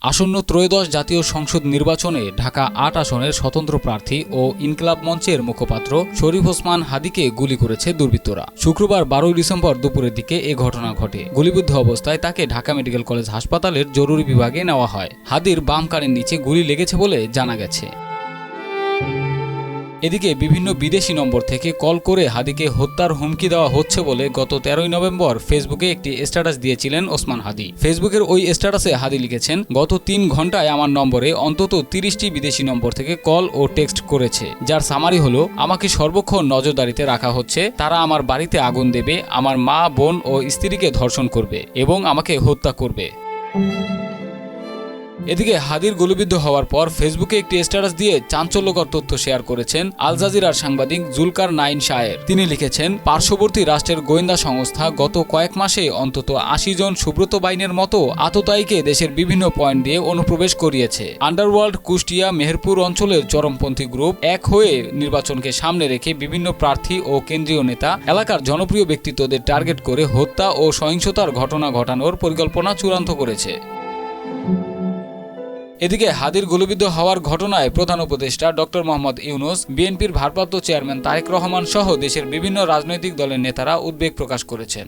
আসন্ন ত্রয়োদশ জাতীয় সংসদ নির্বাচনে ঢাকা ৮ আসনের স্বতন্ত্র প্রার্থী ও ইনকিলাব মঞ্চের মুখপাত্র শরীফ ওসমান হাদীকে গুলি করেছে দুর্বৃত্তরা। শুক্রবার ১২ ডিসেম্বর দুপুরের দিকে এ ঘটনা ঘটে। গুলিবিদ্ধ অবস্থায় তাকে ঢাকা মেডিকেল কলেজ হাসপাতালের জরুরি বিভাগে নেওয়া হয়। হাদীর বাম কানের নিচে গুলি লেগেছে বলে জানা গেছে। এদিকে বিভিন্ন বিদেশি নম্বর থেকে কল করে হাদীকে হত্যার হুমকি দেওয়া হচ্ছে বলে গত ১৩ নভেম্বর ফেসবুকে একটি স্ট্যাটাস দিয়েছিলেন ওসমান হাদী। ফেসবুকের ওই স্ট্যাটাসে হাদী লিখেছেন, গত ৩ ঘন্টায় আমার নম্বরে অন্তত ৩০টি বিদেশি নম্বর থেকে কল ও টেক্সট করেছে, যার সামারি হলো, আমাকে সর্বক্ষণ নজরদারিতে রাখা হচ্ছে, তারা আমার বাড়িতে আগুন দেবে, আমার মা, বোন ও স্ত্রীকে ধর্ষণ করবে এবং আমাকে হত্যা করবে। এদিকে হাদীর গুলিবিদ্ধ হওয়ার পর ফেসবুকে একটি স্ট্যাটাস দিয়ে চাঞ্চল্যকর তথ্য শেয়ার করেছেন আল জাজিরার সাংবাদিক জুলকার নাইন শায়ের। তিনি লিখেছেন, পার্শ্ববর্তী রাষ্ট্রের গোয়েন্দা সংস্থা গত কয়েক মাসে অন্তত ৮০ জন সুব্রত বাইনের মতো আততায়ীকে দেশের বিভিন্ন পয়েন্ট দিয়ে অনুপ্রবেশ করিয়েছে। আন্ডারওয়ার্ল্ড, কুষ্টিয়া, মেহেরপুর অঞ্চলের চরমপন্থী গ্রুপ এক হয়ে নির্বাচনকে সামনে রেখে বিভিন্ন প্রার্থী ও কেন্দ্রীয় নেতা, এলাকার জনপ্রিয় ব্যক্তিত্বদের টার্গেট করে হত্যা ও সহিংসতার ঘটনা ঘটানোর পরিকল্পনা চূড়ান্ত করেছে। এদিকে হাদীর গুলিবিদ্ধ হওয়ার ঘটনায় প্রধান উপদেষ্টা ডক্টর মোহাম্মদ ইউনূস, বিএনপির ভারপ্রাপ্ত চেয়ারম্যান তারেক রহমান সহ দেশের বিভিন্ন রাজনৈতিক দলের নেতারা উদ্বেগ প্রকাশ করেছেন।